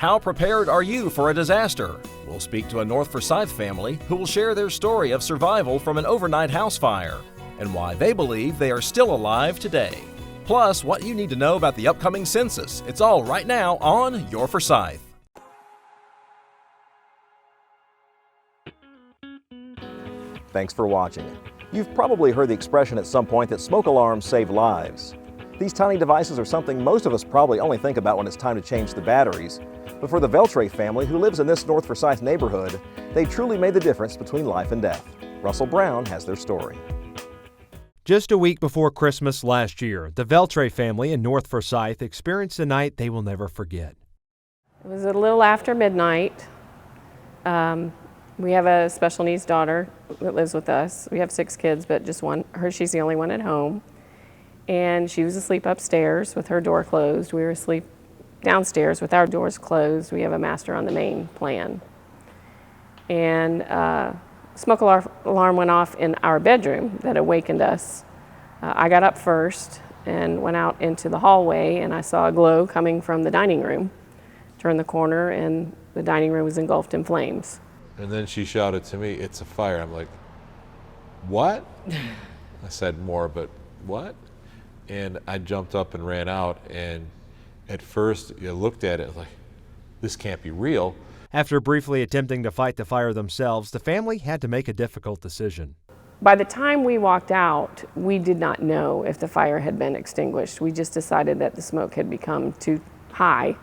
How prepared are you for a disaster? We'll speak to a North Forsyth family who will share their story of survival from an overnight house fire and why they believe they are still alive today. Plus, what you need to know about the upcoming census. It's all right now on Your Forsyth. Thanks for watching. You've probably heard the expression at some point that smoke alarms save lives. These tiny devices are something most of us probably only think about when it's time to change the batteries. But for the Veltre family who lives in this North Forsyth neighborhood, they truly made the difference between life and death. Russell Brown has their story. Just a week before Christmas last year, the Veltre family in North Forsyth experienced a night they will never forget. It was a little after midnight. We have a special needs daughter that lives with us. We have 6 kids, but just one. She's the only one at home. And she was asleep upstairs with her door closed. We were asleep downstairs with our doors closed. We have a master on the main plan. And smoke alarm went off in our bedroom that awakened us. I got up first and went out into the hallway, and I saw a glow coming from the dining room. Turned the corner, and the dining room was engulfed in flames. And then she shouted to me, "It's a fire." I'm like, "What?" I said more, but what? And I jumped up and ran out, and at first I looked at it like, this can't be real. After briefly attempting to fight the fire themselves, the family had to make a difficult decision. By the time we walked out, we did not know if the fire had been extinguished. We just decided that the smoke had become too high,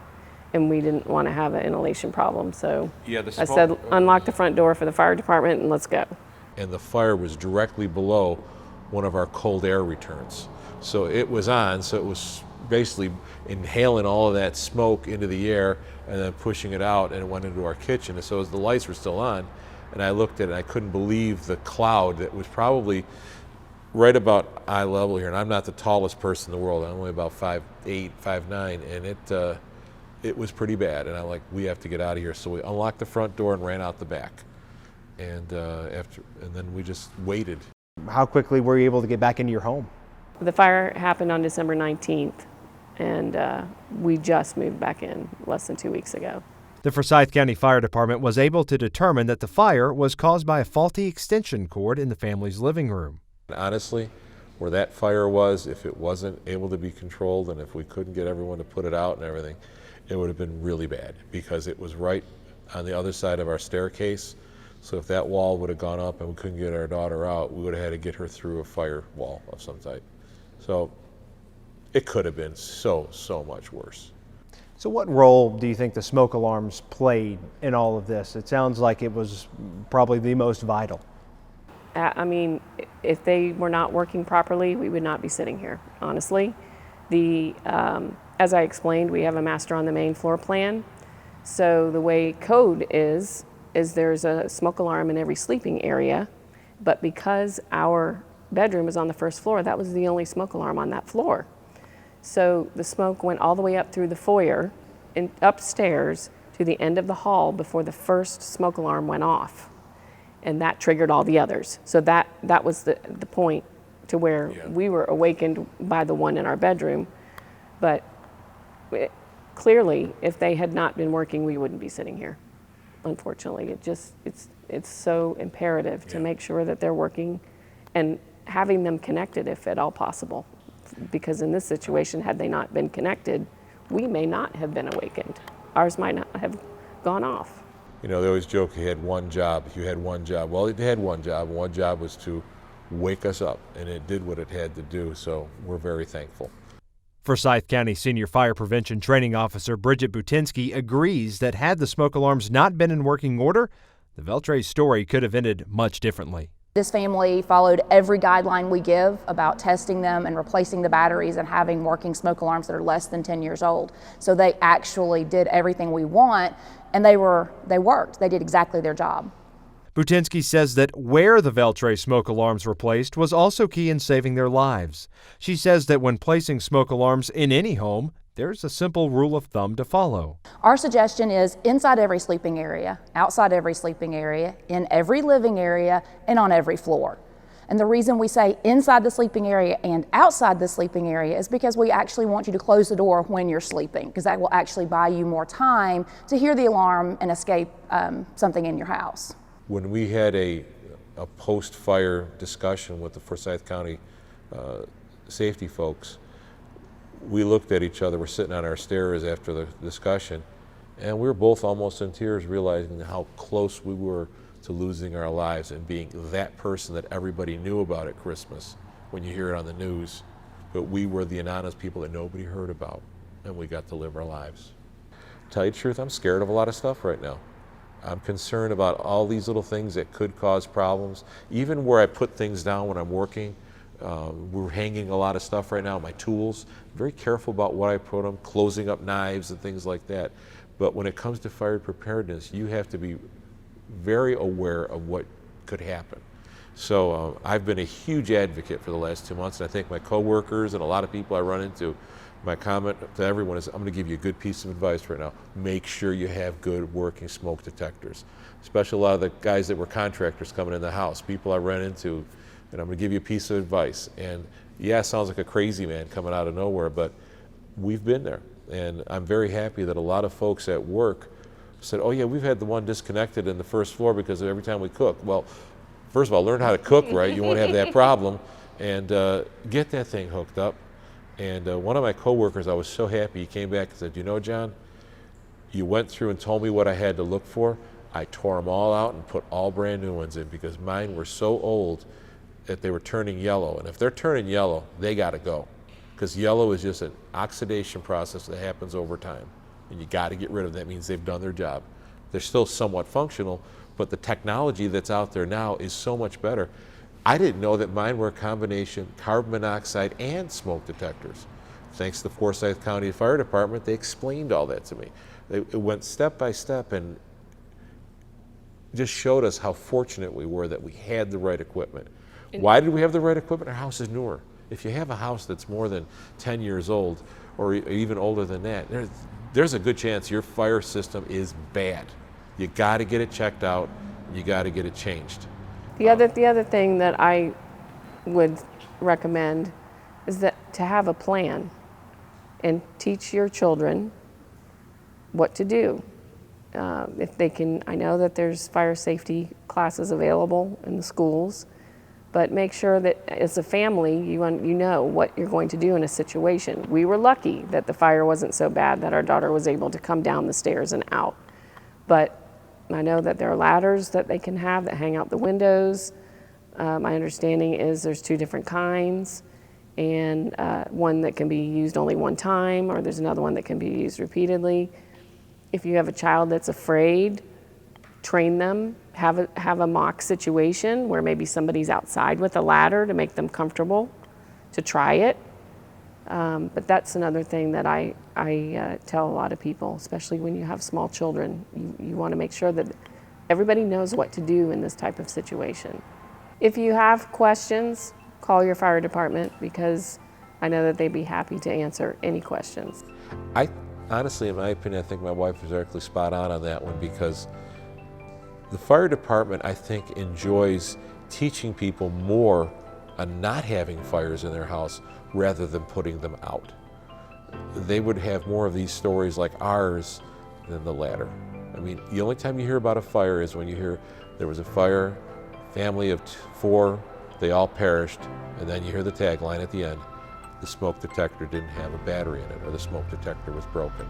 and we didn't want to have an inhalation problem. So I said, unlock the front door for the fire department and let's go. And the fire was directly below one of our cold air returns. So it was on, so it was basically inhaling all of that smoke into the air and then pushing it out, and it went into our kitchen. And so as the lights were still on, and I looked at it, I couldn't believe the cloud that was probably right about eye level here. And I'm not the tallest person in the world. I'm only about 5'8", 5'9", and it was pretty bad. And I'm like, we have to get out of here. So we unlocked the front door and ran out the back. And then we just waited. How quickly were you able to get back into your home? The fire happened on December 19th, and we just moved back in less than 2 weeks ago. The Forsyth County Fire Department was able to determine that the fire was caused by a faulty extension cord in the family's living room. Honestly, where that fire was, if it wasn't able to be controlled and if we couldn't get everyone to put it out and everything, it would have been really bad because it was right on the other side of our staircase. So if that wall would have gone up and we couldn't get our daughter out, we would have had to get her through a fire wall of some type. So it could have been so much worse. So what role do you think the smoke alarms played in all of this? It sounds like it was probably the most vital. I mean, if they were not working properly, we would not be sitting here, honestly. As I explained, we have a master on the main floor plan. So the way code is there's a smoke alarm in every sleeping area, but because our bedroom is on the first floor, that was the only smoke alarm on that floor. So the smoke went all the way up through the foyer and upstairs to the end of the hall before the first smoke alarm went off. And that triggered all the others. So that was the point to where we were awakened by the one in our bedroom. But clearly, if they had not been working, we wouldn't be sitting here. Unfortunately, it's so imperative to make sure that they're working and having them connected if at all possible. Because in this situation, had they not been connected, we may not have been awakened. Ours might not have gone off. You know, they always joke you had one job, you had one job. Well, it had one job, and one job was to wake us up, and it did what it had to do, so we're very thankful. Forsyth County Senior Fire Prevention Training Officer Bridget Butinsky agrees that had the smoke alarms not been in working order, the Veltre's story could have ended much differently. This family followed every guideline we give about testing them and replacing the batteries and having working smoke alarms that are less than 10 years old. So they actually did everything we want, and they worked. They did exactly their job. Butinsky says that where the Veltre smoke alarms were placed was also key in saving their lives. She says that when placing smoke alarms in any home, there's a simple rule of thumb to follow. Our suggestion is inside every sleeping area, outside every sleeping area, in every living area, and on every floor. And the reason we say inside the sleeping area and outside the sleeping area is because we actually want you to close the door when you're sleeping, because that will actually buy you more time to hear the alarm and escape something in your house. When we had a post-fire discussion with the Forsyth County safety folks, we looked at each other. We're sitting on our stairs after the discussion, and we were both almost in tears, realizing how close we were to losing our lives and being that person that everybody knew about at Christmas when you hear it on the news. But we were the anonymous people that nobody heard about, and we got to live our lives. Tell you the truth, I'm scared of a lot of stuff right now. I'm concerned about all these little things that could cause problems. Even where I put things down when I'm working, we're hanging a lot of stuff right now, my tools. I'm very careful about what I put them, closing up knives and things like that. But when it comes to fire preparedness, you have to be very aware of what could happen. So I've been a huge advocate for the last 2 months, and I think my coworkers and a lot of people I run into, my comment to everyone is, I'm going to give you a good piece of advice right now. Make sure you have good working smoke detectors, especially a lot of the guys that were contractors coming in the house, people I ran into, and I'm going to give you a piece of advice. And yeah, it sounds like a crazy man coming out of nowhere, but we've been there. And I'm very happy that a lot of folks at work said, oh yeah, we've had the one disconnected in the first floor because every time we cook. Well, first of all, learn how to cook right. You won't have that problem. And get that thing hooked up. And one of my coworkers, I was so happy, he came back and said, you know, John, you went through and told me what I had to look for. I tore them all out and put all brand new ones in because mine were so old that they were turning yellow. And if they're turning yellow, they got to go. Because yellow is just an oxidation process that happens over time. And you got to get rid of them. That means they've done their job. They're still somewhat functional, but the technology that's out there now is so much better. I didn't know that mine were a combination carbon monoxide and smoke detectors. Thanks to the Forsyth County Fire Department, they explained all that to me. It went step by step and just showed us how fortunate we were that we had the right equipment. Why did we have the right equipment? Our house is newer. If you have a house that's more than 10 years old or even older than that, there's a good chance your fire system is bad. You got to get it checked out. You got to get it changed. The other thing that I would recommend is that to have a plan and teach your children what to do. If they can, I know that there's fire safety classes available in the schools, but make sure that as a family, you know what you're going to do in a situation. We were lucky that the fire wasn't so bad that our daughter was able to come down the stairs and out. But I know that there are ladders that they can have that hang out the windows. My understanding is there's 2 different kinds, and one that can be used only one time, or there's another one that can be used repeatedly. If you have a child that's afraid, train them, have a mock situation where maybe somebody's outside with a ladder to make them comfortable to try it. But that's another thing that I tell a lot of people, especially when you have small children. You want to make sure that everybody knows what to do in this type of situation. If you have questions, call your fire department because I know that they'd be happy to answer any questions. Honestly, in my opinion, I think my wife was actually spot on that one because the fire department, I think, enjoys teaching people more on not having fires in their house rather than putting them out. They would have more of these stories like ours than the latter. I mean, the only time you hear about a fire is when you hear there was a fire, family of 4, they all perished, and then you hear the tagline at the end, the smoke detector didn't have a battery in it, or the smoke detector was broken.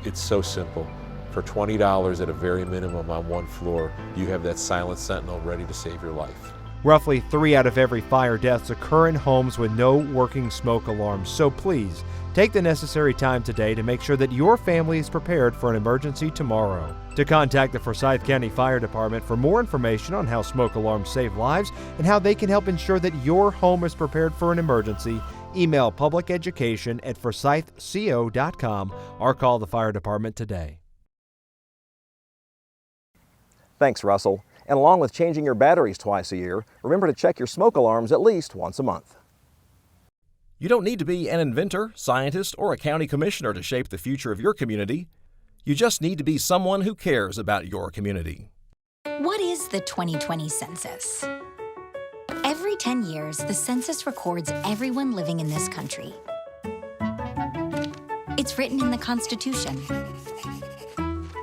It's so simple. For $20 at a very minimum on one floor, you have that silent sentinel ready to save your life. Roughly 3 out of every fire deaths occur in homes with no working smoke alarms, so please take the necessary time today to make sure that your family is prepared for an emergency tomorrow. To contact the Forsyth County Fire Department for more information on how smoke alarms save lives and how they can help ensure that your home is prepared for an emergency, email publiceducation@forsythco.com or call the fire department today. Thanks, Russell. And along with changing your batteries twice a year, remember to check your smoke alarms at least once a month. You don't need to be an inventor, scientist, or a county commissioner to shape the future of your community. You just need to be someone who cares about your community. What is the 2020 census? Every 10 years, the census records everyone living in this country. It's written in the Constitution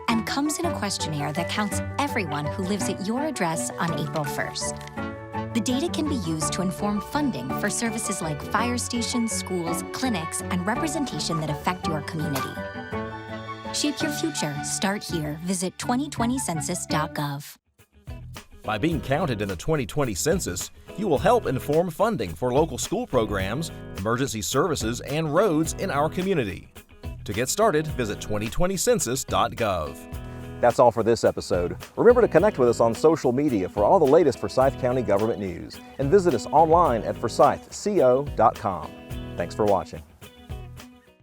and comes in a questionnaire that counts everyone who lives at your address on April 1st. The data can be used to inform funding for services like fire stations, schools, clinics, and representation that affect your community. Shape your future. Start here. Visit 2020census.gov. By being counted in the 2020 census, you will help inform funding for local school programs, emergency services, and roads in our community. To get started, visit 2020census.gov. That's all for this episode. Remember to connect with us on social media for all the latest Forsyth County government news, and visit us online at forsythco.com. Thanks for watching.